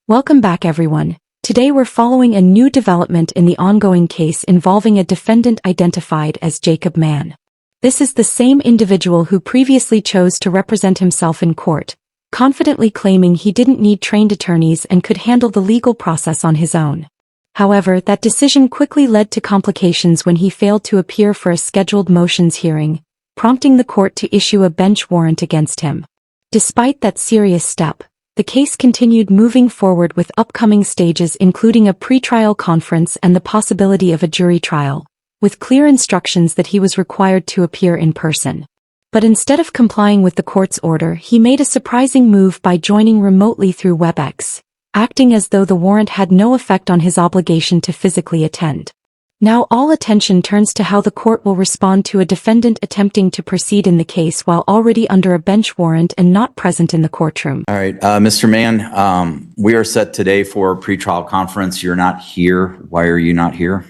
Welcome back, everyone. Today we're following a new development in the ongoing case involving a defendant identified as Jacob Mann. This is the same individual who previously chose to represent himself in court, confidently claiming he didn't need trained attorneys and could handle the legal process on his own. However, that decision quickly led to complications when he failed to appear for a scheduled motions hearing, prompting the court to issue a bench warrant against him. Despite that serious step, the case continued moving forward with upcoming stages including a pretrial conference and the possibility of a jury trial, with clear instructions that he was required to appear in person. But instead of complying with the court's order, he made a surprising move by joining remotely through WebEx, acting as though the warrant had no effect on his obligation to physically attend. Now all attention turns to how the court will respond to a defendant attempting to proceed in the case while already under a bench warrant and not present in the courtroom. All right, Mr. Mann, we are set today for a pretrial conference. You're not here. Why are you not here?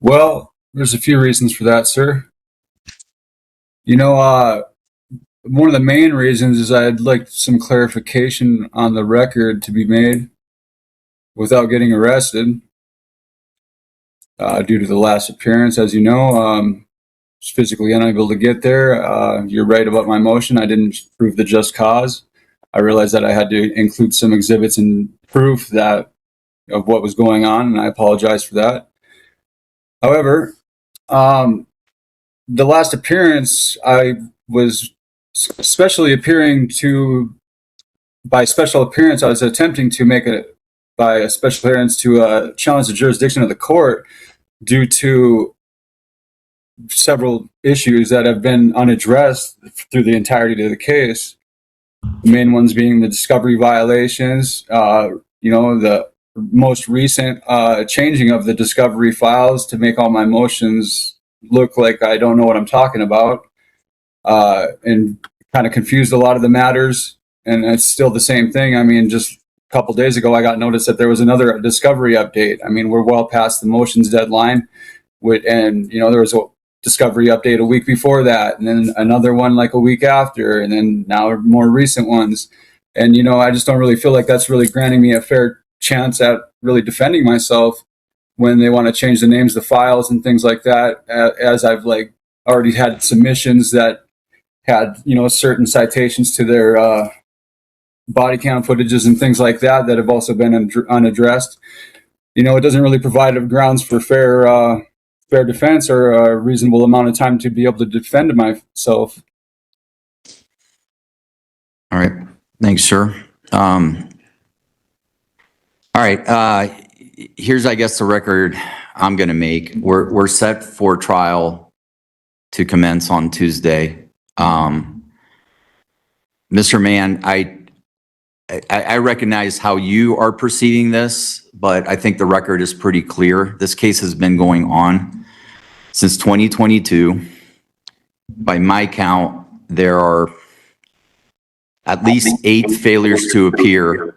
Well, there's a few reasons for that, sir. One of the main reasons is I'd like some clarification on the record to be made without getting arrested. Due to the last appearance, as you know, was physically unable to get there. You're right about my motion. I didn't prove the just cause. I realized that I had to include some exhibits and proof of what was going on, and I apologize for that. However, the last appearance, I was specially appearing to, by special appearance, I was attempting to make by a special appearance to challenge the jurisdiction of the court due to several issues that have been unaddressed through the entirety of the case. The main ones being the discovery violations, the most recent changing of the discovery files to make all my motions look like I don't know what I'm talking about, and kind of confused a lot of the matters. And it's still the same thing. I mean, just a couple days ago, I got notice that there was another discovery update. I mean, we're well past the motions deadline, and there was a discovery update a week before that, and then another one like a week after, and then now more recent ones. And I just don't really feel like that's really granting me a fair chance at really defending myself when they want to change the names of the files and things like that. As I've already had submissions that had certain citations to their body cam footages and things like that have also been unaddressed. It doesn't really provide grounds for fair defense or a reasonable amount of time to be able to defend myself. All right. Thanks, sir. All right. Here's, I guess, the record I'm going to make. We're set for trial to commence on Tuesday. Mr. Mann, I recognize how you are perceiving this, but I think the record is pretty clear. This case has been going on since 2022. By my count, there are at least 8 failures to appear,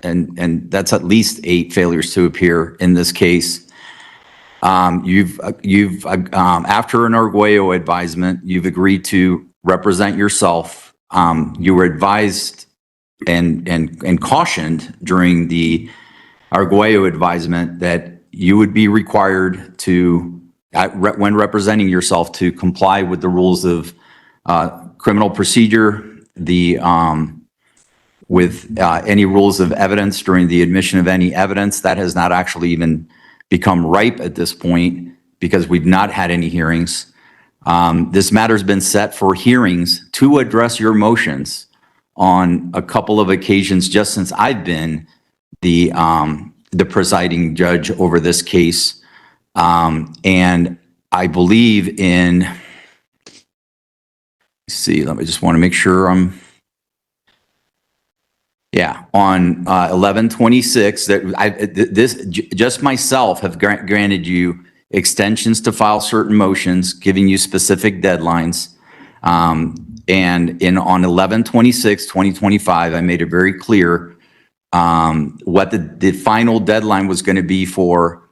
and that's at least 8 failures to appear in this case. You've after an Arguello advisement, you've agreed to represent yourself. You were advised and cautioned during the Arguello advisement that you would be required to, when representing yourself, to comply with the rules of criminal procedure, with any rules of evidence during the admission of any evidence. That has not actually even become ripe at this point because we've not had any hearings. This matter's been set for hearings to address your motions on a couple of occasions just since I've been the presiding judge over this case. And I believe in, let me just want to make sure on 11/26 that just myself have granted you extensions to file certain motions, giving you specific deadlines. And on 11/26/2025, I made it very clear what the final deadline was going to be for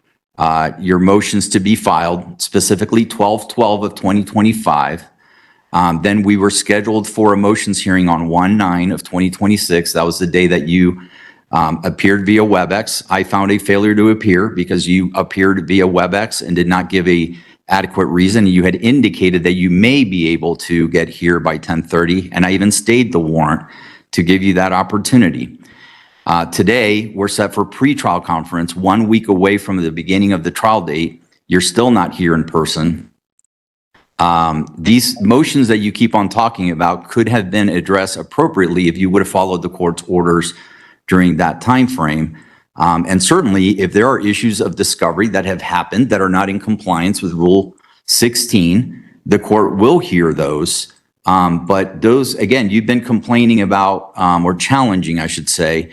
your motions to be filed, specifically 12/12/2025. Then we were scheduled for a motions hearing on 1/9/2026. That was the day that you appeared via WebEx. I found a failure to appear because you appeared via WebEx and did not give a adequate reason. You had indicated that you may be able to get here by 10:30, and I even stayed the warrant to give you that opportunity. Today, we're set for pretrial conference 1 week away from the beginning of the trial date. You're still not here in person. These motions that you keep on talking about could have been addressed appropriately if you would have followed the court's orders during that time frame. And certainly, if there are issues of discovery that have happened that are not in compliance with Rule 16, the court will hear those. But those, again, you've been complaining about, or challenging, I should say,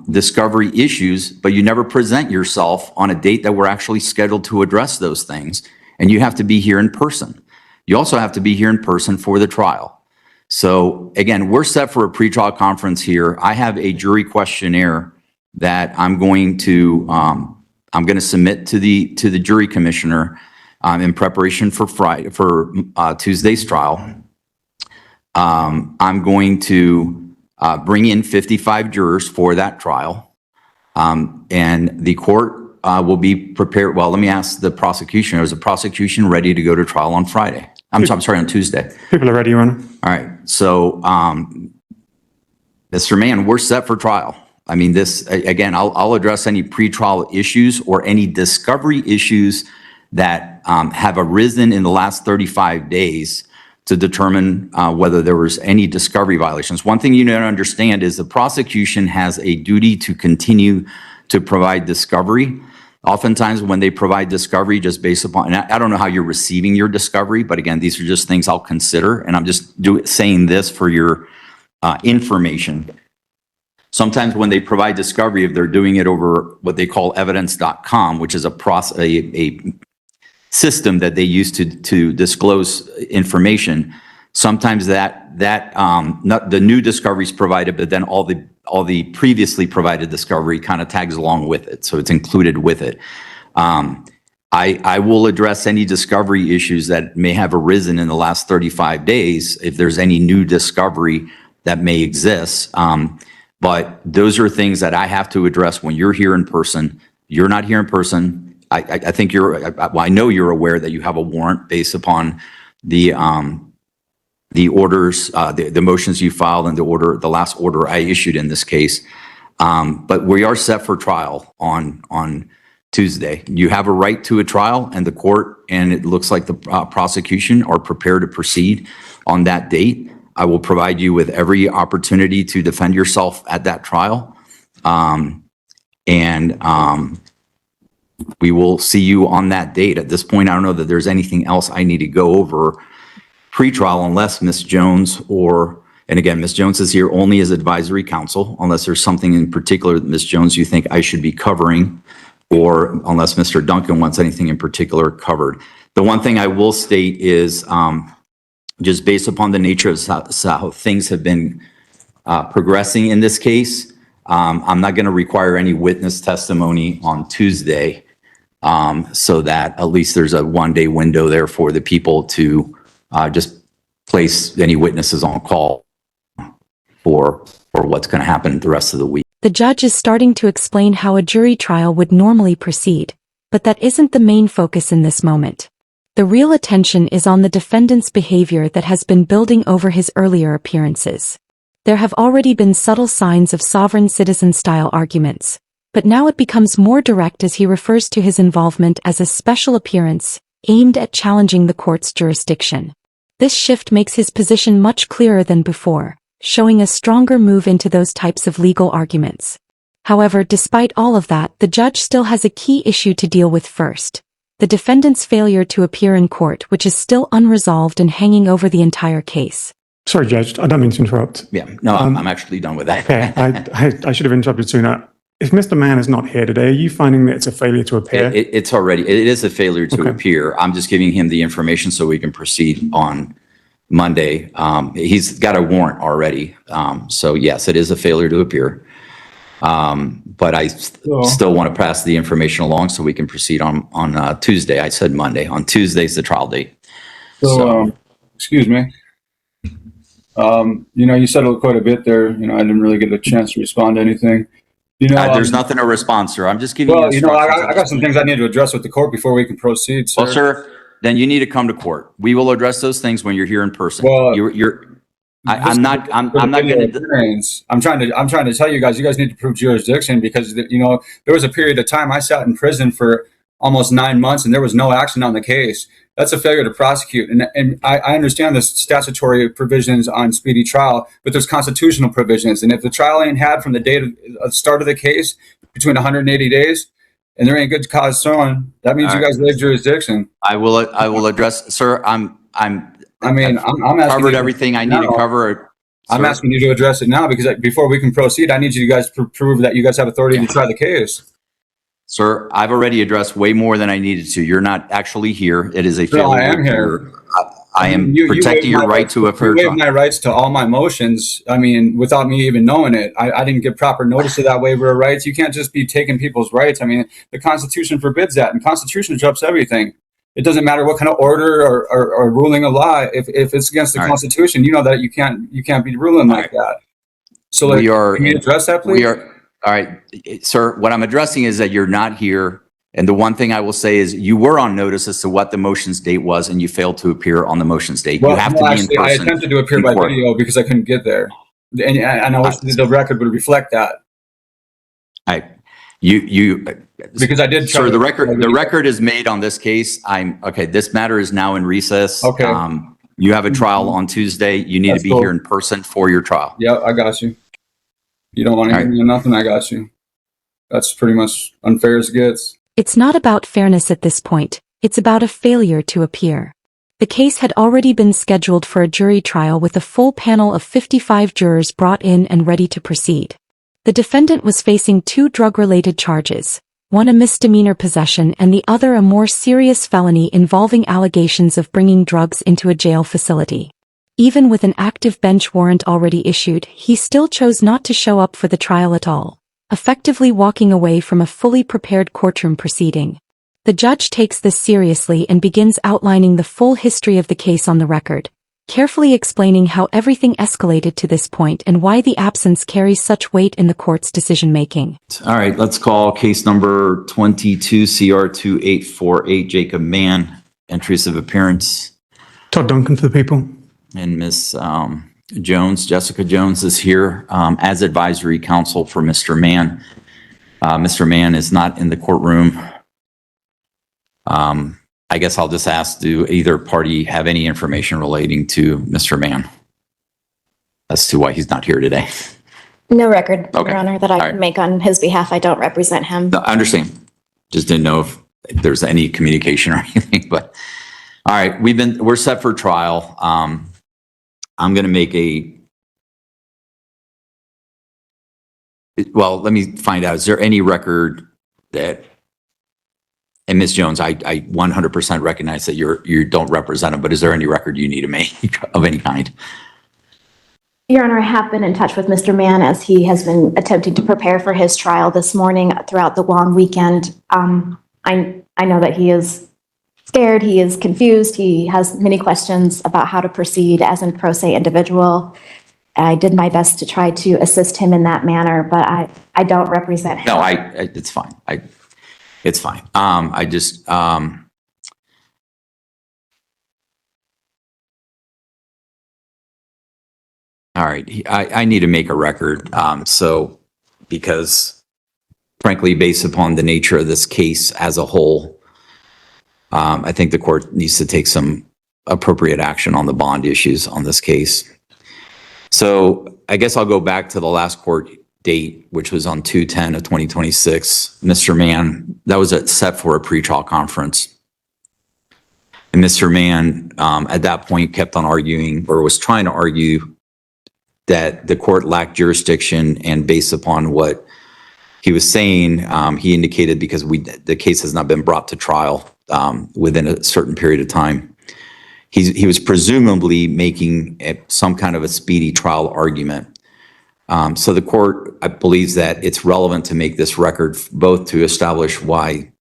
discovery issues, but you never present yourself on a date that we're actually scheduled to address those things. And you have to be here in person. You also have to be here in person for the trial. So again, we're set for a pretrial conference here. I have a jury questionnaire that I'm going to submit to the jury commissioner in preparation for Tuesday's trial. I'm going to bring in 55 jurors for that trial, and the court will be prepared. Well, let me ask the prosecution. Is the prosecution ready to go to trial on Friday? I'm sorry, on Tuesday. People are ready, Your Honor. All right. So, Mr. Mann, we're set for trial. I mean, this, again, I'll address any pretrial issues or any discovery issues that have arisen in the last 35 days to determine whether there was any discovery violations. One thing you need to understand is the prosecution has a duty to continue to provide discovery. Oftentimes when they provide discovery just based upon, and I don't know how you're receiving your discovery, but again, these are just things I'll consider, and I'm just saying this for your information. Sometimes when they provide discovery, if they're doing it over what they call evidence.com, which is a system that they use to disclose information, sometimes not the new discovery is provided, but then all the previously provided discovery kind of tags along with it, so it's included with it. I will address any discovery issues that may have arisen in the last 35 days if there's any new discovery that may exist. But those are things that I have to address when you're here in person. You're not here in person. I think I know you're aware that you have a warrant based upon the orders, the motions you filed and the last order I issued in this case. But we are set for trial on Tuesday. You have a right to a trial, and the court, and it looks like the prosecution are prepared to proceed on that date. I will provide you with every opportunity to defend yourself at that trial. We will see you on that date. At this point, I don't know that there's anything else I need to go over pre-trial unless Ms. Jones and again, Ms. Jones is here only as advisory counsel, unless there's something in particular that Ms. Jones you think I should be covering, or unless Mr. Duncan wants anything in particular covered. The one thing I will state is just based upon the nature of how things have been progressing in this case, I'm not going to require any witness testimony on Tuesday, so that at least there's a one-day window there for the people to just place any witnesses on call for what's going to happen the rest of the week. The judge is starting to explain how a jury trial would normally proceed, but that isn't the main focus in this moment. The real attention is on the defendant's behavior that has been building over his earlier appearances. There have already been subtle signs of sovereign citizen-style arguments, but now it becomes more direct as he refers to his involvement as a special appearance aimed at challenging the court's jurisdiction. This shift makes his position much clearer than before, showing a stronger move into those types of legal arguments. However, despite all of that, the judge still has a key issue to deal with first: the defendant's failure to appear in court, which is still unresolved and hanging over the entire case. Sorry, Judge, I don't mean to interrupt. Yeah, no, I'm actually done with that. Okay, I should have interrupted sooner. If Mr. Mann is not here today, are you finding that it's a failure to appear? It is a failure to appear. I'm just giving him the information so we can proceed on Monday. He's got a warrant already. So yes, it is a failure to appear. But I still want to pass the information along so we can proceed on Tuesday. I said Monday. On Tuesday's the trial date. Excuse me. You said quite a bit there. I didn't really get a chance to respond to anything. There's nothing to respond, sir. I'm just giving you well, instructions. I got some things I need to address with the court before we can proceed, sir. Well, sir, then you need to come to court. We will address those things when you're here in person. Well, I'm not going to. I'm trying to tell you guys need to prove jurisdiction because, there was a period of time I sat in prison for almost 9 months and there was no action on the case. That's a failure to prosecute. And I understand the statutory provisions on speedy trial, but there's constitutional provisions. And if the trial ain't had from the date of the start of the case between 180 days and there ain't good cause shown, that means you guys waive jurisdiction. I will address, sir. I'm asking covered everything I need to cover. I'm asking you to address it now because before we can proceed, I need you guys to prove that you guys have authority to try the case. Sir, I've already addressed way more than I needed to. You're not actually here. It is a failure. No, I am here. I am protecting your right to a fair trial. You waived my rights to all my motions. Without me even knowing it. I didn't give proper notice of that waiver of rights. You can't just be taking people's rights. The Constitution forbids that, and the Constitution trumps everything. It doesn't matter what kind of order or ruling of law. If it's against the Constitution, you know that you can't be ruling like that. So, can you address that, please? All right, sir, what I'm addressing is that you're not here. And the one thing I will say is you were on notice as to what the motions date was and you failed to appear on the motions date. You have to be in person. I attempted to appear by video because I couldn't get there. And I wish the record would reflect that. Because I did. Sir, the record is made on this case. This matter is now in recess. Okay. You have a trial on Tuesday. You need to be here in person for your trial. Yeah, I got you. You don't want to give me nothing, I got you. That's pretty much unfair as it gets. It's not about fairness at this point. It's about a failure to appear. The case had already been scheduled for a jury trial with a full panel of 55 jurors brought in and ready to proceed. The defendant was facing 2 drug-related charges, one a misdemeanor possession and the other a more serious felony involving allegations of bringing drugs into a jail facility. Even with an active bench warrant already issued, he still chose not to show up for the trial at all, effectively walking away from a fully prepared courtroom proceeding. The judge takes this seriously and begins outlining the full history of the case on the record, carefully explaining how everything escalated to this point and why the absence carries such weight in the court's decision-making. All right, let's call case number 22 CR 2848, Jacob Mann, entries of appearance. Todd Duncan for the people. And Ms. Jones, Jessica Jones is here as advisory counsel for Mr. Mann. Mr. Mann is not in the courtroom. I guess I'll just ask, do either party have any information relating to Mr. Mann as to why he's not here today? No record, Okay. Your Honor, that I can make on his behalf. I don't represent him. No, I understand. Just didn't know if there's any communication or anything, but all right, we're set for trial. I'm going to make let me find out. Is there any record that, and Ms. Jones, I 100% recognize that you don't represent him, but is there any record you need to make of any kind? Your Honor, I have been in touch with Mr. Mann as he has been attempting to prepare for his trial this morning throughout the long weekend. I know that he is scared, he is confused, he has many questions about how to proceed as a pro se individual. I did my best to try to assist him in that manner, but I don't represent him. No, it's fine. It's fine. I just, all right, I need to make a record. Because frankly, based upon the nature of this case as a whole, I think the court needs to take some appropriate action on the bond issues on this case. So I guess I'll go back to the last court date, which was on 2/10 of 2026. Mr. Mann, that was set for a pretrial conference. And Mr. Mann, at that point, kept on arguing or was trying to argue that the court lacked jurisdiction, and based upon what he was saying, he indicated because the case has not been brought to trial within a certain period of time. He was presumably making some kind of a speedy trial argument. So the court believes that it's relevant to make this record both to establish why,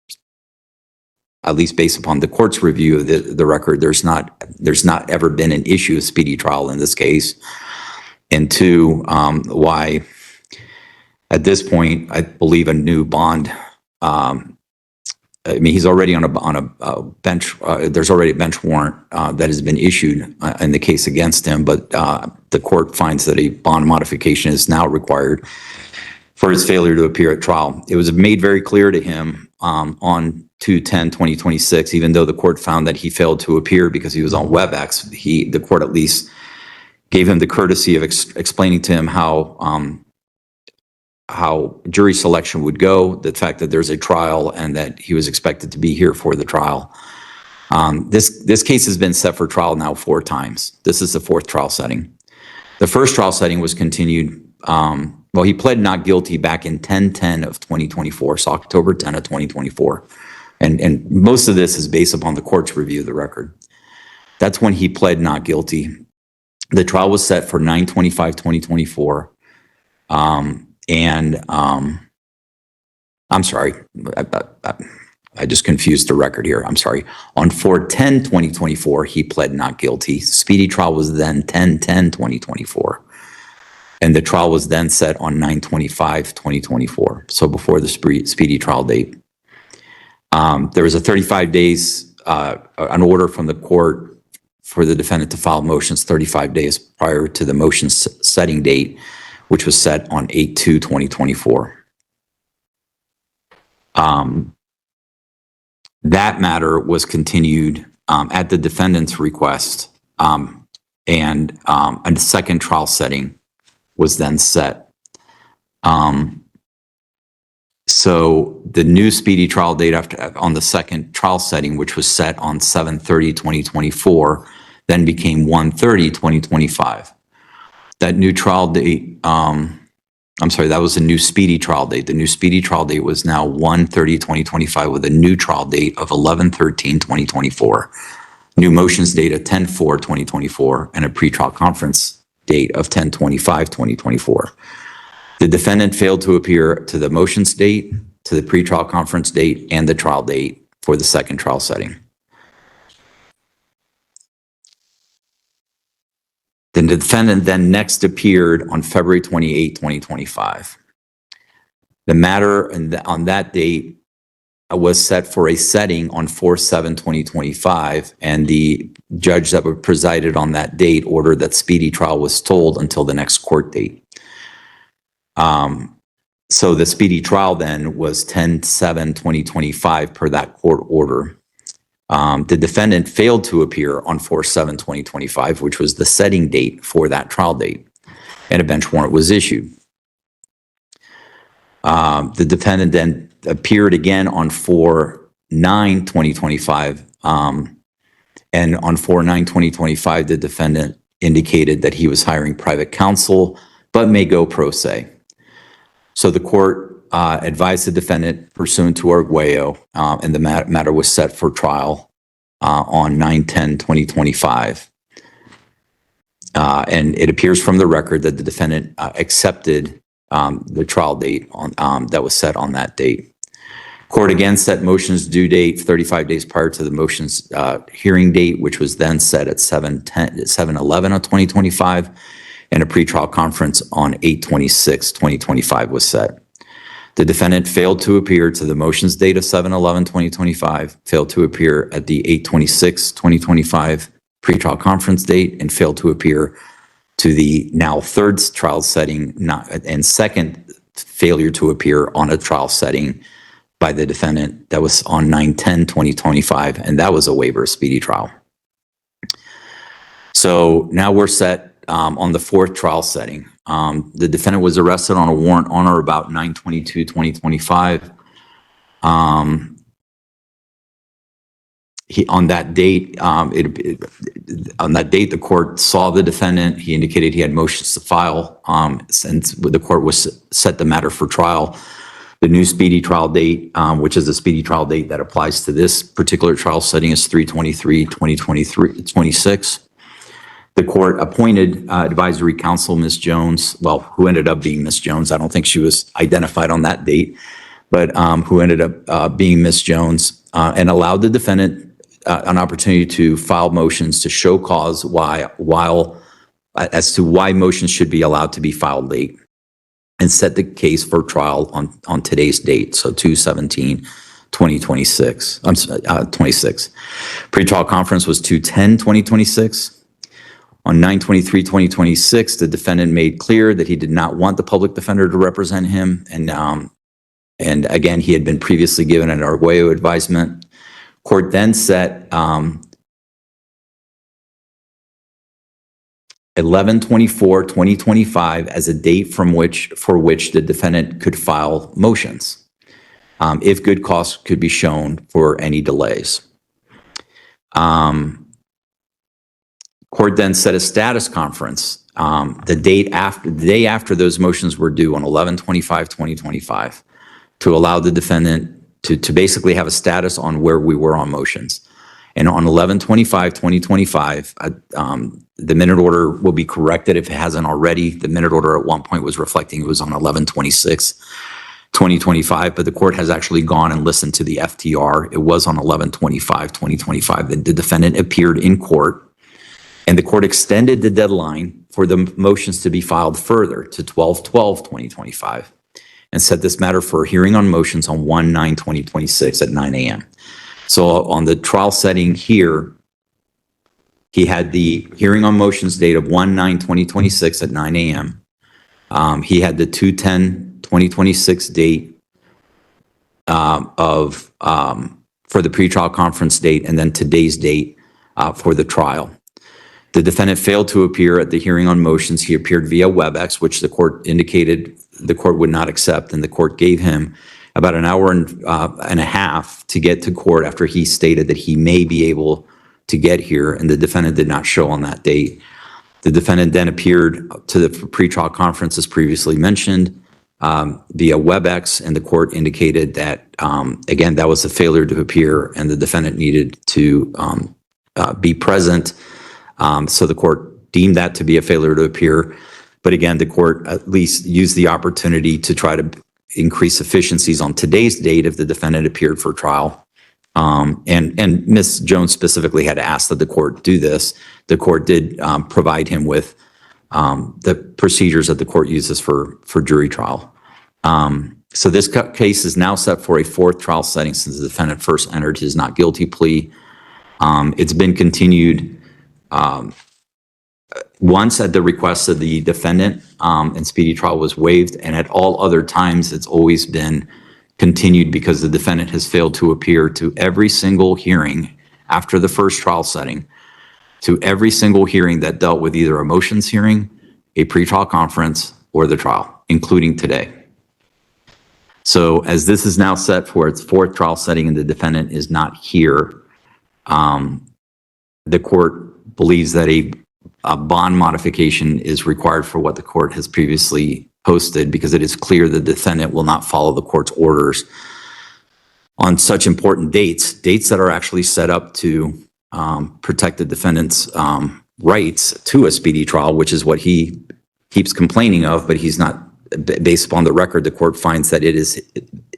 at least based upon the court's review of the record, there's not ever been an issue of speedy trial in this case, and two, why At this point, I believe a new bond, I mean, he's already on a bench, there's already a bench warrant that has been issued in the case against him, but the court finds that a bond modification is now required for his failure to appear at trial. It was made very clear to him on 2/10/2026, even though the court found that he failed to appear because he was on WebEx, the court at least gave him the courtesy of explaining to him how jury selection would go, the fact that there's a trial and that he was expected to be here for the trial. This case has been set for trial now 4 times. This is the 4th trial setting. The first trial setting was continued, well, he pled not guilty back in 10/10 of 2024, so October 10 of 2024. And most of this is based upon the court's review of the record. That's when he pled not guilty. The trial was set for 9/25/2024. I'm sorry, I just confused the record here. I'm sorry. On 4/10/2024, he pled not guilty. Speedy trial was then 10/10/2024. And the trial was then set on 9/25/2024, so before the speedy trial date. There was a 35 days, an order from the court for the defendant to file motions 35 days prior to the motion setting date, which was set on 8/2/2024. That matter was continued at the defendant's request, and a second trial setting was then set. So the new speedy trial date on the second trial setting, which was set on 7/30/2024, then became 1/30/2025. That new trial date, I'm sorry, that was a new speedy trial date. The new speedy trial date was now 1/30/2025 with a new trial date of 11/13/2024, new motions date of 10/4/2024, and a pretrial conference date of 10/25/2024. The defendant failed to appear to the motions date, to the pretrial conference date, and the trial date for the second trial setting. The defendant then next appeared on February 28, 2025. The matter on that date was set for a setting on 4/7/2025, and the judge that presided on that date ordered that speedy trial was tolled until the next court date. So the speedy trial then was 10/7/2025 per that court order. The defendant failed to appear on 4/7/2025, which was the setting date for that trial date, and a bench warrant was issued. The defendant then appeared again on 4/9/2025, and on 4/9/2025, the defendant indicated that he was hiring private counsel, but may go pro se. So the court advised the defendant pursuant to Arguello, and the matter was set for trial on 9/10/2025. And it appears from the record that the defendant accepted the trial date that was set on that date. Court again set motions due date 35 days prior to the motions hearing date, which was then set at 7/11 of 2025, and a pretrial conference on 8/26/2025 was set. The defendant failed to appear to the motions date of 7/11/2025, failed to appear at the 8/26/2025 pretrial conference date, and failed to appear to the now third trial setting, and second failure to appear on a trial setting by the defendant that was on 9/10/2025, and that was a waiver of speedy trial. So now we're set on the 4th trial setting. The defendant was arrested on a warrant on or about 9/22/2025. On that date, the court saw the defendant. He indicated he had motions to file. Since the court was set the matter for trial, the new speedy trial date, which is the speedy trial date that applies to this particular trial setting, is 3/23/2026. The court appointed advisory counsel, Ms. Jones, well, who ended up being Ms. Jones. I don't think she was identified on that date, but who ended up being Ms. Jones, and allowed the defendant an opportunity to file motions to show cause as to why motions should be allowed to be filed late. and set the case for trial on today's date, so 2/17/2026. 26. Pretrial conference was 2/10/2026. On 9/23/2026, the defendant made clear that he did not want the public defender to represent him, and again, he had been previously given an Arguello advisement. Court then set 11/24/2025 as a date for which the defendant could file motions, if good cause could be shown for any delays. Court then set a status conference the day after those motions were due on 11/25/2025 to allow the defendant to basically have a status on where we were on motions. And on 11/25/2025, the minute order will be corrected if it hasn't already. The minute order at one point was reflecting it was on 11/26/2025, but the court has actually gone and listened to the FTR. It was on 11/25/2025 that the defendant appeared in court, and the court extended the deadline for the motions to be filed further to 12/12/2025 and set this matter for a hearing on motions on 1/9/2026 at 9 a.m. So on the trial setting here, he had the hearing on motions date of 1/9/2026 at 9 a.m. He had the 2/10/2026 date for the pretrial conference date, and then today's date for the trial. The defendant failed to appear at the hearing on motions. He appeared via WebEx, which the court indicated the court would not accept, and the court gave him about an hour and a half to get to court after he stated that he may be able to get here, and the defendant did not show on that date. The defendant then appeared to the pretrial conference, as previously mentioned, via WebEx, and the court indicated that, again, that was a failure to appear, and the defendant needed to be present. So the court deemed that to be a failure to appear. But again, the court at least used the opportunity to try to increase efficiencies on today's date if the defendant appeared for trial. And Ms. Jones specifically had asked that the court do this. The court did provide him with the procedures that the court uses for jury trial. So this case is now set for a fourth trial setting since the defendant first entered his not guilty plea. It's been continued once at the request of the defendant, and speedy trial was waived, and at all other times it's always been continued because the defendant has failed to appear to every single hearing after the first trial setting, to every single hearing that dealt with either a motions hearing, a pretrial conference, or the trial, including today. So as this is now set for its fourth trial setting and the defendant is not here, the court believes that a bond modification is required for what the court has previously posted, because it is clear the defendant will not follow the court's orders on such important dates that are actually set up to protect the defendant's rights to a speedy trial, which is what he keeps complaining of, but he's not, based upon the record, the court finds that it is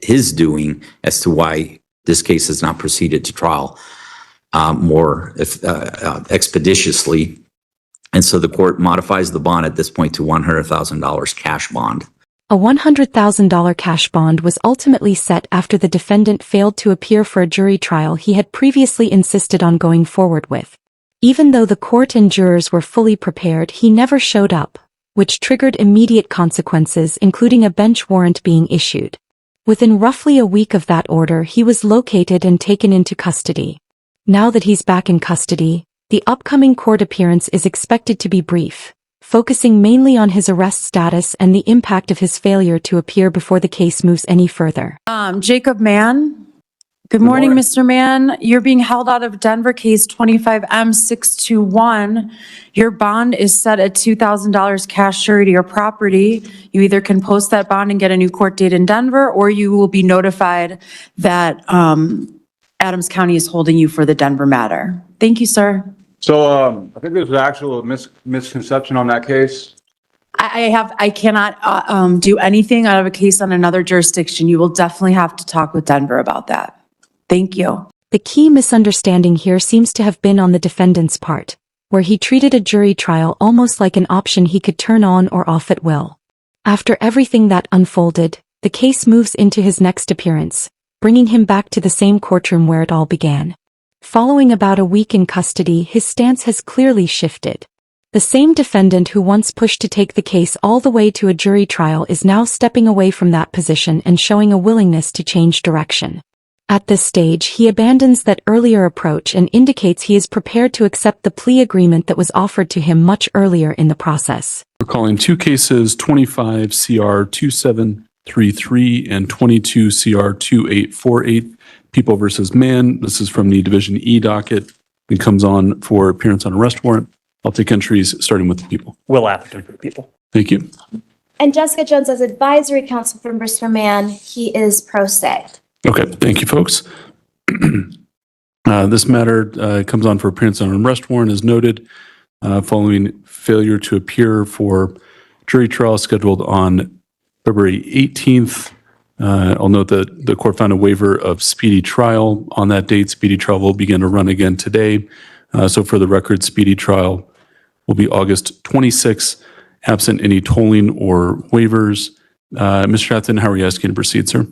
his doing as to why this case has not proceeded to trial more expeditiously. And so the court modifies the bond at this point to $100,000 cash bond. A $100,000 cash bond was ultimately set after the defendant failed to appear for a jury trial he had previously insisted on going forward with. Even though the court and jurors were fully prepared, he never showed up, which triggered immediate consequences, including a bench warrant being issued. Within roughly a week of that order, he was located and taken into custody. Now that he's back in custody, the upcoming court appearance is expected to be brief, focusing mainly on his arrest status and the impact of his failure to appear before the case moves any further. Jacob Mann. Good morning, Mr. Mann. You're being held out of Denver case 25M621. Your bond is set at $2,000 cash surety or property. You either can post that bond and get a new court date in Denver, or you will be notified that Adams County is holding you for the Denver matter. Thank you, sir. So I think there's an actual misconception on that case. I cannot do anything out of a case on another jurisdiction. You will definitely have to talk with Denver about that. Thank you. The key misunderstanding here seems to have been on the defendant's part, where he treated a jury trial almost like an option he could turn on or off at will. After everything that unfolded, the case moves into his next appearance, bringing him back to the same courtroom where it all began. Following about a week in custody, his stance has clearly shifted. The same defendant who once pushed to take the case all the way to a jury trial is now stepping away from that position and showing a willingness to change direction. At this stage, he abandons that earlier approach and indicates he is prepared to accept the plea agreement that was offered to him much earlier in the process. We're calling two cases, 25 CR 2733 and 22 CR 2848, People versus Mann. This is from the Division E docket. It comes on for appearance on arrest warrant. I'll take entries starting with the People. Will applicant for the People. Thank you. And Jessica Jones as advisory counsel for Mr. Mann, he is pro se. Okay, thank you, folks. This matter comes on for appearance on an arrest warrant as noted, following failure to appear for jury trial scheduled on February 18th. I'll note that the court found a waiver of speedy trial on that date. Speedy trial will begin to run again today. So for the record, speedy trial will be August 26th, absent any tolling or waivers. Mr. Atherton, how are you asking to proceed, sir?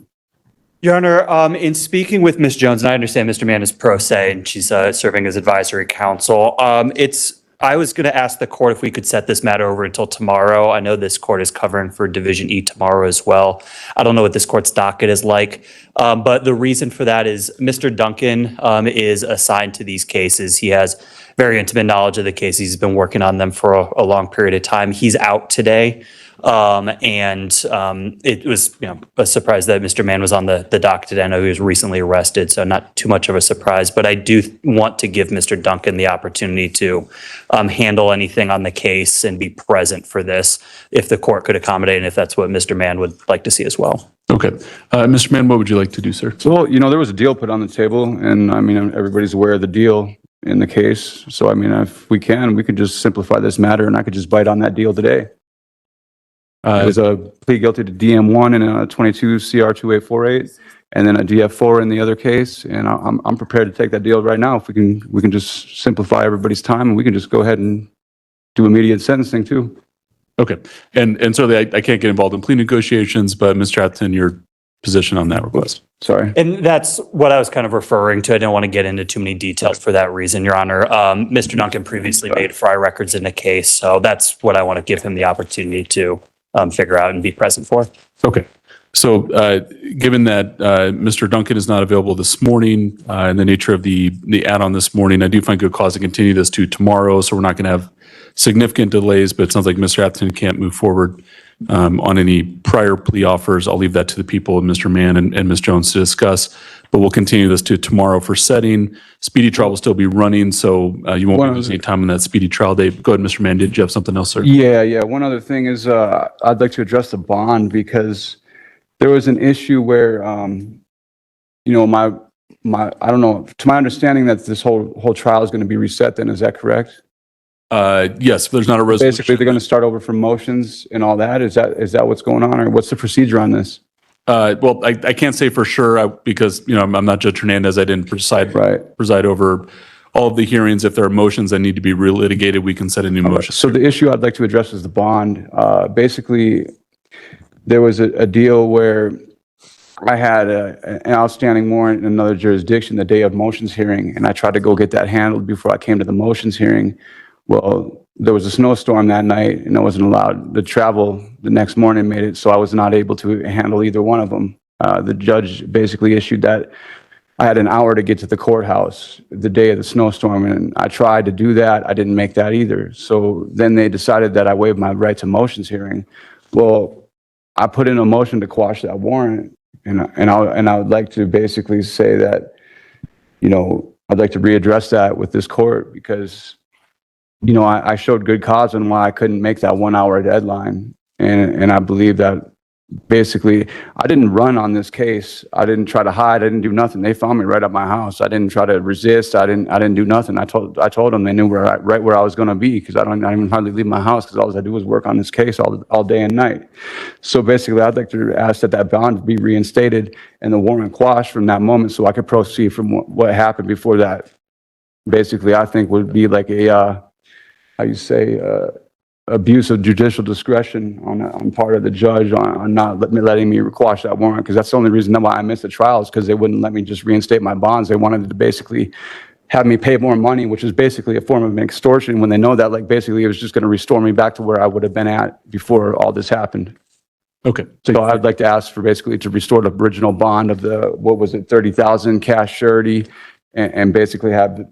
Your Honor, in speaking with Ms. Jones, and I understand Mr. Mann is pro se and she's serving as advisory counsel. I was going to ask the court if we could set this matter over until tomorrow. I know this court is covering for Division E tomorrow as well. I don't know what this court's docket is like, but the reason for that is Mr. Duncan is assigned to these cases. He has very intimate knowledge of the cases. He's been working on them for a long period of time. He's out today. It was, a surprise that Mr. Mann was on the docket today. I know he was recently arrested, so not too much of a surprise, but I do want to give Mr. Duncan the opportunity to handle anything on the case and be present for this if the court could accommodate and if that's what Mr. Mann would like to see as well. Okay. Mr. Mann, what would you like to do, sir? So, there was a deal put on the table, and everybody's aware of the deal in the case. So, if we could just simplify this matter and I could just bite on that deal today. It was a plea guilty to DM1 and a 22 CR 2848, and then a DF4 in the other case. And I'm prepared to take that deal right now. If we can just simplify everybody's time, and we can just go ahead and do immediate sentencing too. Okay. And so I can't get involved in plea negotiations, but Mr. Atherton, your position on that request? Sorry. And that's what I was kind of referring to. I don't want to get into too many details for that reason, Your Honor. Mr. Duncan previously made FRI records in the case, so that's what I want to give him the opportunity to figure out and be present for. Okay. So given that Mr. Duncan is not available this morning and the nature of the add-on this morning, I do find good cause to continue this to tomorrow. So we're not going to have significant delays, but it sounds like Mr. Atherton can't move forward on any prior plea offers. I'll leave that to the People and Mr. Mann and Ms. Jones to discuss, but we'll continue this to tomorrow for setting. Speedy trial will still be running, so you won't be losing any time on that speedy trial date. Go ahead, Mr. Mann. Did you have something else, sir? Yeah. One other thing is I'd like to address the bond, because there was an issue where, I don't know, to my understanding that this whole trial is going to be reset then, is that correct? Yes, there's not a resolution. Basically, they're going to start over from motions and all that. Is that what's going on, or what's the procedure on this? Well, I can't say for sure because, I'm not Judge Hernandez. I didn't preside over all of the hearings. If there are motions that need to be relitigated, we can set a new motion. So the issue I'd like to address is the bond. Basically, there was a deal where I had an outstanding warrant in another jurisdiction the day of motions hearing, and I tried to go get that handled before I came to the motions hearing. Well, there was a snowstorm that night, and I wasn't allowed to travel the next morning, made it so I was not able to handle either one of them. The judge basically issued that I had an hour to get to the courthouse the day of the snowstorm, and I tried to do that. I didn't make that either. So then they decided that I waived my right to motions hearing. Well, I put in a motion to quash that warrant, and I would like to basically say that, I'd like to readdress that with this court, because I showed good cause on why I couldn't make that 1 hour deadline. And I believe that basically I didn't run on this case. I didn't try to hide. I didn't do nothing. They found me right at my house. I didn't try to resist. I didn't do nothing. I told them they knew right where I was going to be, because I don't even hardly leave my house, because all I do was work on this case all day and night. So basically, I'd like to ask that bond be reinstated and the warrant quashed from that moment, so I could proceed from what happened before that. Basically, I think would be like a abuse of judicial discretion on part of the judge on not letting me quash that warrant, because that's the only reason why I missed the trial, is because they wouldn't let me just reinstate my bonds. They wanted to basically have me pay more money, which is basically a form of extortion, when they know that, like, basically it was just going to restore me back to where I would have been at before all this happened. Okay. So I'd like to ask for basically to restore the original bond of the, what was it, 30,000 cash surety, and basically have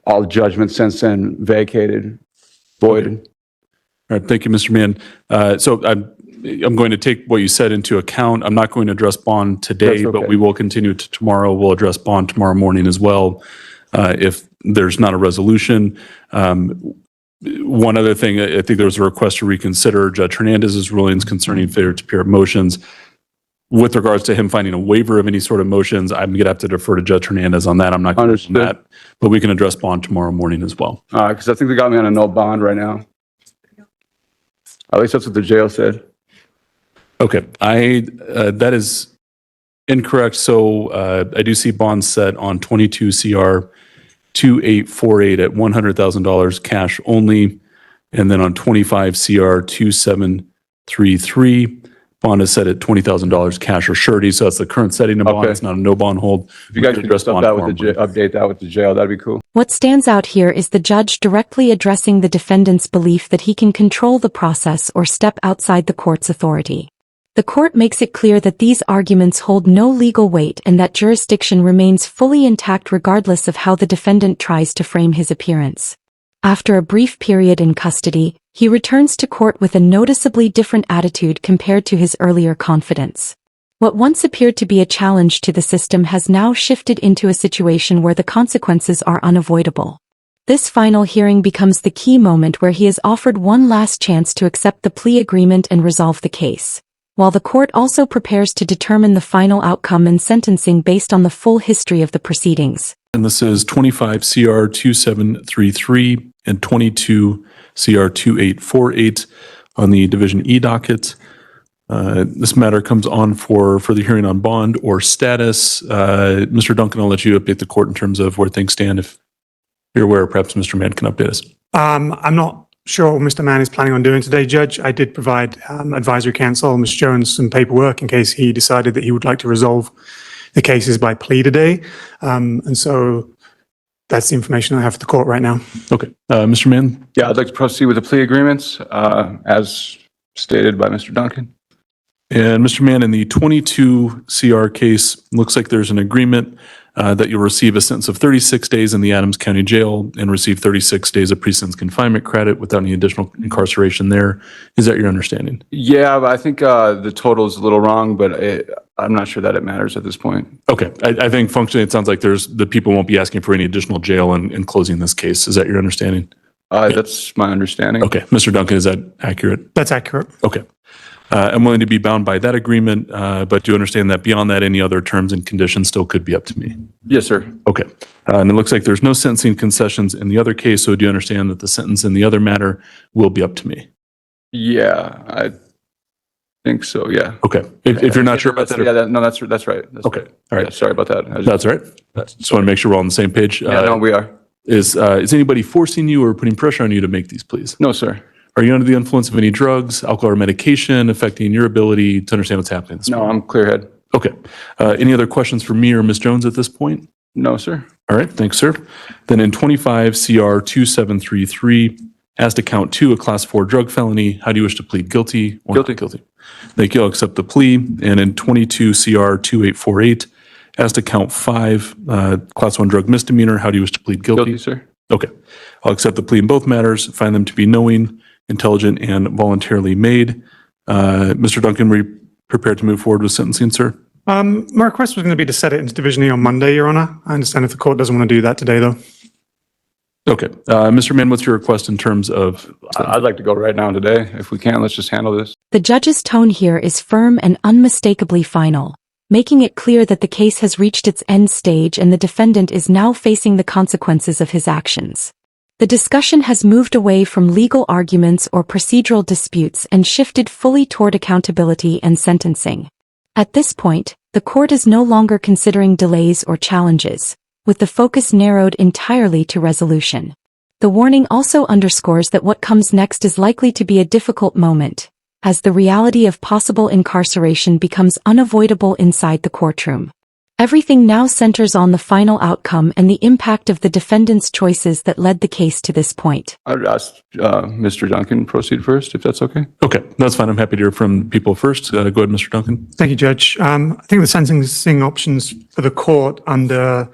all the judgments since then vacated, voided. All right, thank you, Mr. Mann. So I'm going to take what you said into account. I'm not going to address bond today, That's okay. but we will continue to tomorrow. We'll address bond tomorrow morning as well, if there's not a resolution. One other thing, I think there was a request to reconsider Judge Hernandez's rulings concerning failure to appear motions. With regards to him finding a waiver of any sort of motions, I'm going to have to defer to Judge Hernandez on that. I'm not going to do that, but we can address bond tomorrow morning as well. Because I think they got me on a no bond right now. At least that's what the jail said. Okay, that is incorrect. So I do see bonds set on 22 CR 2848 at $100,000 cash only, and then on 25 CR 2733, bond is set at $20,000 cash or surety. So that's the current setting of bond. Okay. It's not a no bond hold. If you guys could update that with the jail, that'd be cool. What stands out here is the judge directly addressing the defendant's belief that he can control the process or step outside the court's authority. The court makes it clear that these arguments hold no legal weight and that jurisdiction remains fully intact regardless of how the defendant tries to frame his appearance. After a brief period in custody, he returns to court with a noticeably different attitude compared to his earlier confidence. What once appeared to be a challenge to the system has now shifted into a situation where the consequences are unavoidable. This final hearing becomes the key moment where he is offered one last chance to accept the plea agreement and resolve the case, while the court also prepares to determine the final outcome and sentencing based on the full history of the proceedings. And this is 25 CR 2733 and 22 CR 2848 on the Division E docket. This matter comes on for the hearing on bond or status. Mr. Duncan, I'll let you update the court in terms of where things stand. If you're aware, perhaps Mr. Mann can update us. I'm not sure what Mr. Mann is planning on doing today, Judge. I did provide advisory counsel, Ms. Jones, some paperwork in case he decided that he would like to resolve the cases by plea today. And so that's the information I have for the court right now. Okay. Mr. Mann? Yeah, I'd like to proceed with the plea agreements as stated by Mr. Duncan. And Mr. Mann, in the 22 CR case, looks like there's an agreement that you'll receive a sentence of 36 days in the Adams County Jail and receive 36 days of pre-sentence confinement credit without any additional incarceration there. Is that your understanding? Yeah, but I think the total is a little wrong, but I'm not sure that it matters at this point. Okay. I think functionally it sounds like the people won't be asking for any additional jail in closing this case. Is that your understanding? That's my understanding. Okay. Mr. Duncan, is that accurate? That's accurate. Okay. I'm willing to be bound by that agreement, but do understand that beyond that, any other terms and conditions still could be up to me. Yes, sir. Okay. And it looks like there's no sentencing concessions in the other case, so do you understand that the sentence in the other matter will be up to me? Yeah, I think so, yeah. Okay. If you're not sure about that. Yeah, that's right. That's Okay. right. All right. Yeah, sorry about that. That's all right. Just want to make sure we're all on the same page. Yeah, no, we are. Is anybody forcing you or putting pressure on you to make these pleas? No, sir. Are you under the influence of any drugs, alcohol, or medication affecting your ability to understand what's happening? No, I'm clear head. Okay. Any other questions for me or Ms. Jones at this point? No, sir. All right. Thanks, sir. Then in 25 CR 2733, as to count 2, a class 4 drug felony, how do you wish to plead guilty or not guilty? Thank you. I'll accept the plea. And in 22 CR 2848, as to count 5, class 1 drug misdemeanor, how do you wish to plead guilty? Guilty, sir. Okay. I'll accept the plea in both matters, find them to be knowing, intelligent, and voluntarily made. Mr. Duncan, were you prepared to move forward with sentencing, sir? My request was going to be to set it into Division E on Monday, Your Honor. I understand if the court doesn't want to do that today, though. Okay. Mr. Mann, what's your request in terms of... I'd like to go right now today. If we can, let's just handle this. The judge's tone here is firm and unmistakably final, making it clear that the case has reached its end stage and the defendant is now facing the consequences of his actions. The discussion has moved away from legal arguments or procedural disputes and shifted fully toward accountability and sentencing. At this point, the court is no longer considering delays or challenges, with the focus narrowed entirely to resolution. The warning also underscores that what comes next is likely to be a difficult moment, as the reality of possible incarceration becomes unavoidable inside the courtroom. Everything now centers on the final outcome and the impact of the defendant's choices that led the case to this point. I would ask Mr. Duncan proceed first, if that's okay. Okay, that's fine. I'm happy to hear from people first. Go ahead, Mr. Duncan. Thank you, Judge. I think the sentencing options for the court under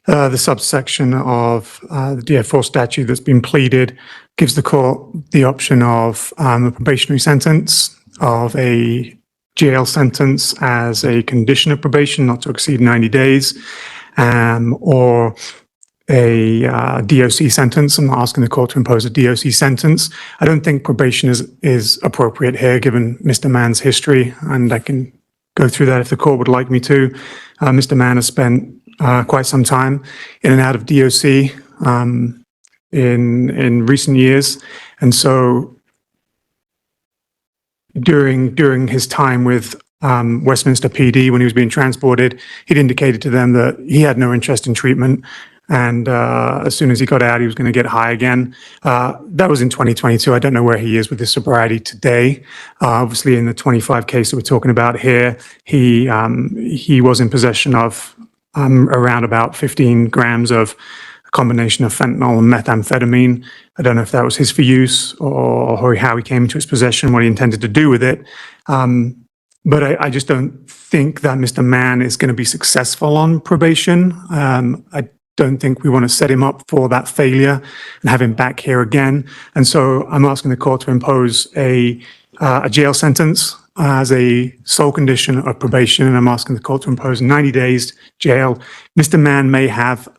the subsection of the DF4 statute that's been pleaded gives the court the option of a probationary sentence, of a jail sentence as a condition of probation not to exceed 90 days, or a DOC sentence. I'm not asking the court to impose a DOC sentence. I don't think probation is appropriate here, given Mr. Mann's history, and I can go through that if the court would like me to. Mr. Mann has spent quite some time in and out of DOC in recent years, and so during his time with Westminster PD, when he was being transported, he'd indicated to them that he had no interest in treatment, and as soon as he got out, he was going to get high again. That was in 2022. I don't know where he is with his sobriety today. Obviously, in the 25 case that we're talking about here, he was in possession of around about 15 grams of a combination of fentanyl and methamphetamine. I don't know if that was his for use or how he came into its possession, what he intended to do with it. But I just don't think that Mr. Mann is going to be successful on probation. I don't think we want to set him up for that failure and have him back here again. And so I'm asking the court to impose a jail sentence as a sole condition of probation, and I'm asking the court to impose 90 days jail. Mr. Mann may have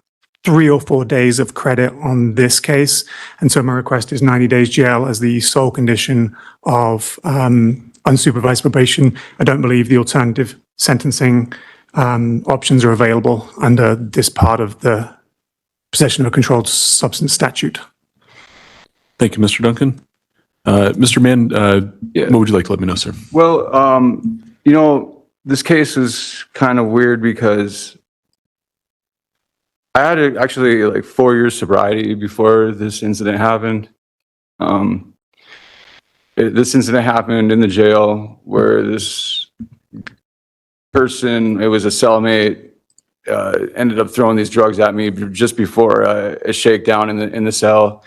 3 or 4 days of credit on this case, and so my request is 90 days jail as the sole condition of unsupervised probation. I don't believe the alternative sentencing options are available under this part of the possession of a controlled substance statute. Thank you, Mr. Duncan. Mr. Mann, what would you like to let me know, sir? Well, this case is kind of weird because I had actually like 4 years sobriety before this incident happened. This incident happened in the jail where this person, it was a cellmate, ended up throwing these drugs at me just before a shakedown in the cell,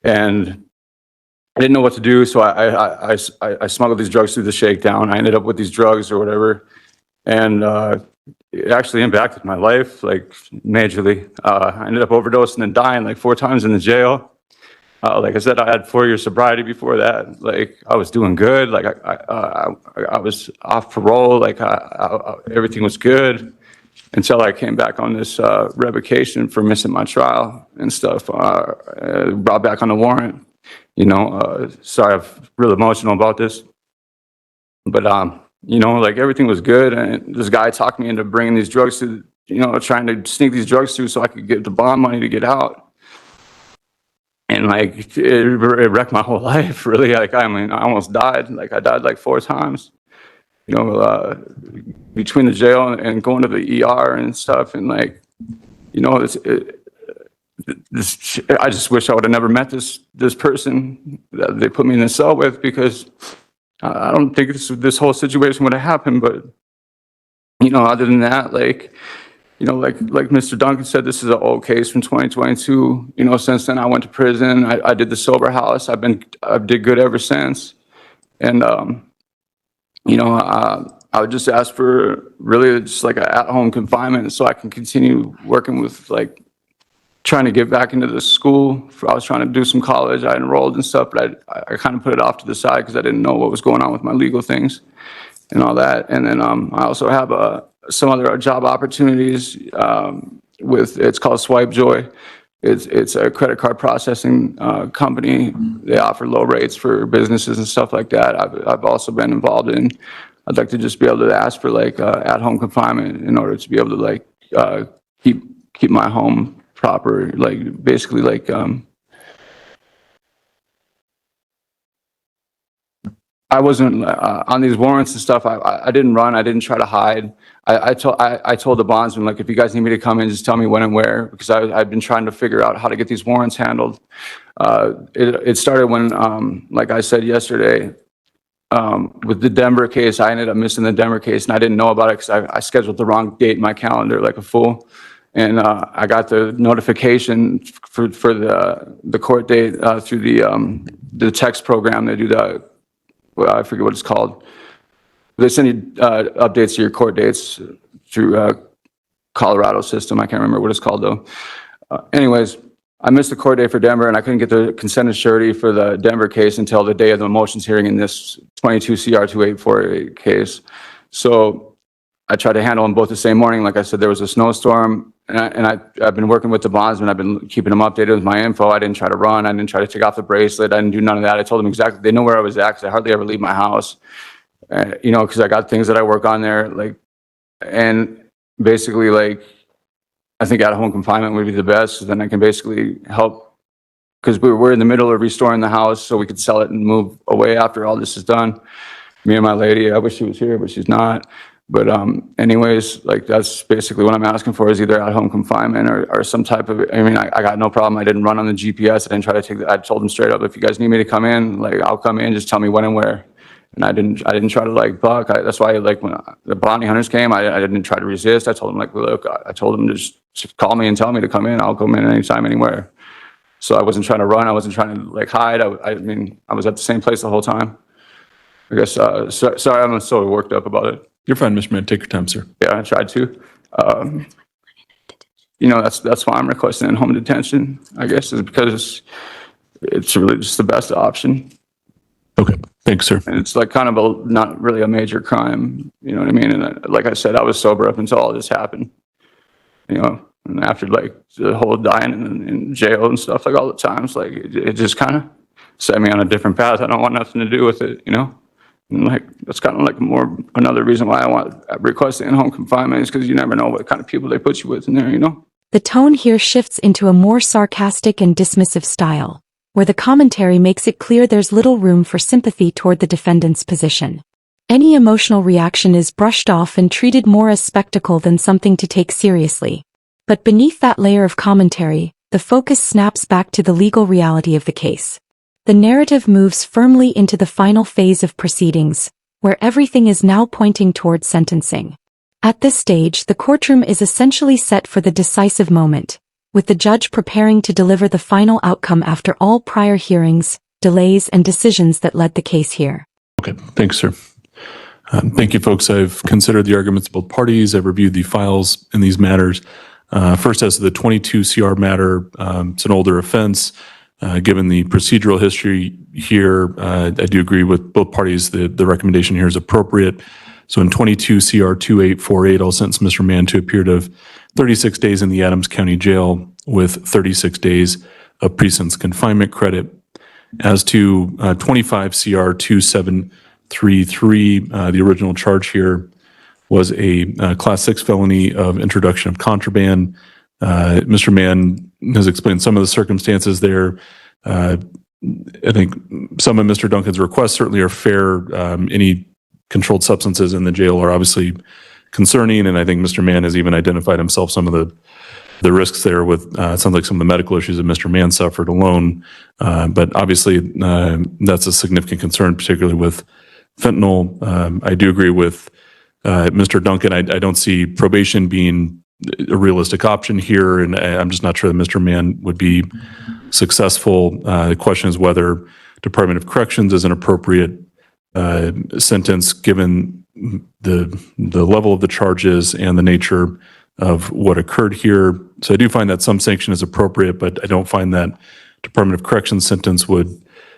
and I didn't know what to do, so I smuggled these drugs through the shakedown. I ended up with these drugs or whatever, and it actually impacted my life like majorly. I ended up overdosing and dying like 4 times in the jail. Like I said, I had 4 years sobriety before that. Like I was doing good. Like I was off parole. Like everything was good until I came back on this revocation for missing my trial and stuff. Brought back on the warrant. Sorry, I'm real emotional about this, but like everything was good, and this guy talked me into bringing these drugs to, trying to sneak these drugs through so I could get the bond money to get out. And like it wrecked my whole life, really. Like I almost died. Like I died like 4 times, between the jail and going to the ER and stuff, and like, I just wish I would have never met this person that they put me in the cell with, because I don't think this whole situation would have happened. But other than that, like Mr. Duncan said, this is an old case from 2022. Since then I went to prison. I did the sober house. I did good ever since, and I would just ask for really just like an at-home confinement so I can continue working with like trying to get back into the school. I was trying to do some college. I enrolled and stuff, but I kind of put it off to the side because I didn't know what was going on with my legal things and all that. And then I also have some other job opportunities it's called Swipe Joy. It's a credit card processing company. They offer low rates for businesses and stuff like that. I've also been involved in. I'd like to just be able to ask for like at-home confinement in order to be able to like keep my home proper, like basically like I wasn't on these warrants and stuff. I didn't run. I didn't try to hide. I told the bondsman, like, if you guys need me to come in, just tell me when and where, because I've been trying to figure out how to get these warrants handled. It started when, like I said yesterday, with the Denver case. I ended up missing the Denver case, and I didn't know about it because I scheduled the wrong date in my calendar like a fool. And I got the notification for the court date through the text program. They do that. Well, I forget what it's called. They send you updates to your court dates through Colorado system. I can't remember what it's called though. Anyways, I missed the court date for Denver, and I couldn't get the consented surety for the Denver case until the day of the motions hearing in this 22 CR 2848 case. So I tried to handle them both the same morning. Like I said, there was a snowstorm, and I've been working with the bondsman. I've been keeping them updated with my info. I didn't try to run. I didn't try to take off the bracelet. I didn't do none of that. I told them exactly. They know where I was at because I hardly ever leave my house. You know, because I got things that I work on there, like, and basically, like, I think at-home confinement would be the best. So then I can basically help, because we're in the middle of restoring the house so we could sell it and move away after all this is done. Me and my lady, I wish she was here, but she's not. But anyways, like, that's basically what I'm asking for, is either at-home confinement or some type of, I mean, I got no problem. I didn't run on the GPS. I didn't try to take I told them straight up, if you guys need me to come in, like, I'll come in, just tell me when and where. And I didn't try to, like, buck. That's why, like, when the bounty hunters came, I didn't try to resist. I told them, like, look, I told them to just call me and tell me to come in. I'll come in anytime, anywhere. So I wasn't trying to run. I wasn't trying to, like, hide. I mean, I was at the same place the whole time. I guess, sorry, I'm so worked up about it. You're fine, Mr. Mann. Take your time, sir. Yeah, I tried to. You know, that's why I'm requesting in-home detention, I guess, is because it's really just the best option. Okay. Thanks, sir. And it's like kind of not really a major crime, you know what I mean? And like I said, I was sober up until all this happened, you know, and after, like, the whole dying in jail and stuff, like, all the times, like, it just kind of set me on a different path. I don't want nothing to do with it, you know? And, like, that's kind of like another reason why I request in-home confinement, is because you never know what kind of people they put you with in there, you know? The tone here shifts into a more sarcastic and dismissive style, where the commentary makes it clear there's little room for sympathy toward the defendant's position. Any emotional reaction is brushed off and treated more as spectacle than something to take seriously. But beneath that layer of commentary, the focus snaps back to the legal reality of the case. The narrative moves firmly into the final phase of proceedings, where everything is now pointing toward sentencing. At this stage, the courtroom is essentially set for the decisive moment, with the judge preparing to deliver the final outcome after all prior hearings, delays, and decisions that led the case here. Okay. Thanks, sir. Thank you, folks. I've considered the arguments of both parties. I've reviewed the files in these matters. First, as to the 22 CR matter, it's an older offense. Given the procedural history here, I do agree with both parties. The recommendation here is appropriate. So in 22 CR 2848, I'll sentence Mr. Mann to a period of 36 days in the Adams County Jail with 36 days of pre-sentence confinement credit. As to 25 CR 2733, the original charge here was a Class 6 felony of introduction of contraband. Mr. Mann has explained some of the circumstances there. I think some of Mr. Duncan's requests certainly are fair. Any controlled substances in the jail are obviously concerning, and I think Mr. Mann has even identified himself some of the risks there with, it sounds like some of the medical issues that Mr. Mann suffered alone. But obviously, that's a significant concern, particularly with fentanyl. I do agree with Mr. Duncan. I don't see probation being a realistic option here, and I'm just not sure that Mr. Mann would be successful. The question is whether Department of Corrections is an appropriate sentence given the level of the charges and the nature of what occurred here. So I do find that some sanction is appropriate, but I don't find that Department of Corrections sentence would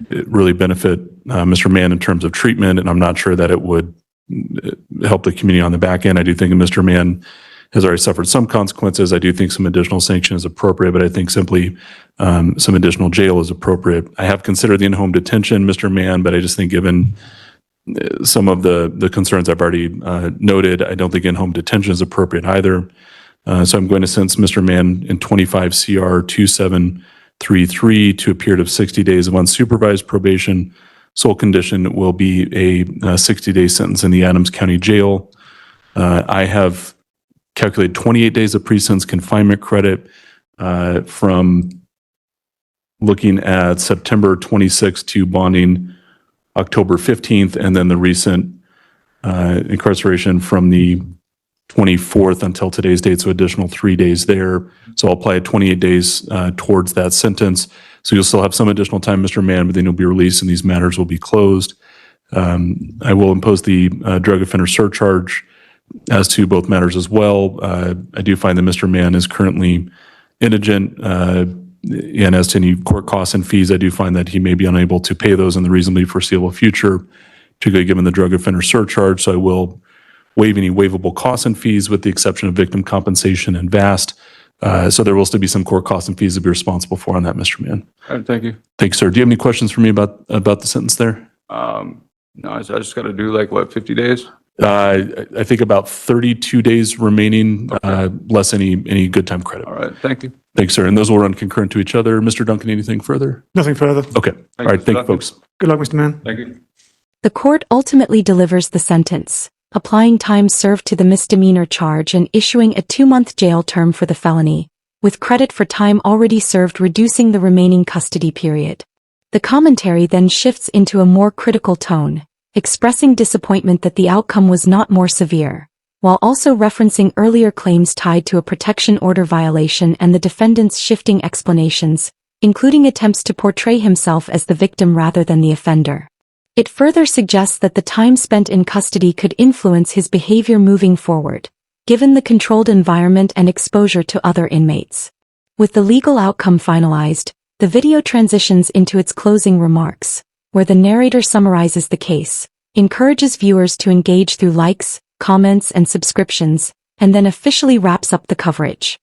really benefit Mr. Mann in terms of treatment, and I'm not sure that it would help the community on the back end. I do think Mr. Mann has already suffered some consequences. I do think some additional sanction is appropriate, but I think simply some additional jail is appropriate. I have considered the in-home detention, Mr. Mann, but I just think given some of the concerns I've already noted, I don't think in-home detention is appropriate either. So I'm going to sentence Mr. Mann in 25 CR 2733 to a period of 60 days of unsupervised probation sole condition will be a 60-day sentence in the Adams County Jail. I have calculated 28 days of pre-sentence confinement credit from looking at September 26th to bonding October 15th, and then the recent incarceration from the 24th until today's date, so additional 3 days there. So I'll apply 28 days towards that sentence. So you'll still have some additional time, Mr. Mann, but then you'll be released and these matters will be closed. I will impose the drug offender surcharge as to both matters as well. I do find that Mr. Mann is currently indigent, and as to any court costs and fees, I do find that he may be unable to pay those in the reasonably foreseeable future, particularly given the drug offender surcharge. So I will waive any waivable costs and fees with the exception of victim compensation and VAST. So there will still be some court costs and fees to be responsible for on that, Mr. Mann. All right, thank you. Thanks, sir. Do you have any questions for me about the sentence there? No, I just got to do like, what, 50 days? I think about 32 days remaining, less any good time credit. All right, thank you. Thanks, sir. And those will run concurrent to each other. Mr. Duncan, anything further? Nothing further. Okay. All right. Mr. Thank you, Duncan. folks. Good luck, Mr. Mann. Thank you. The court ultimately delivers the sentence, applying time served to the misdemeanor charge and issuing a 2-month jail term for the felony, with credit for time already served reducing the remaining custody period. The commentary then shifts into a more critical tone, expressing disappointment that the outcome was not more severe, while also referencing earlier claims tied to a protection order violation and the defendant's shifting explanations, including attempts to portray himself as the victim rather than the offender. It further suggests that the time spent in custody could influence his behavior moving forward, given the controlled environment and exposure to other inmates. With the legal outcome finalized, the video transitions into its closing remarks, where the narrator summarizes the case, encourages viewers to engage through likes, comments, and subscriptions, and then officially wraps up the coverage.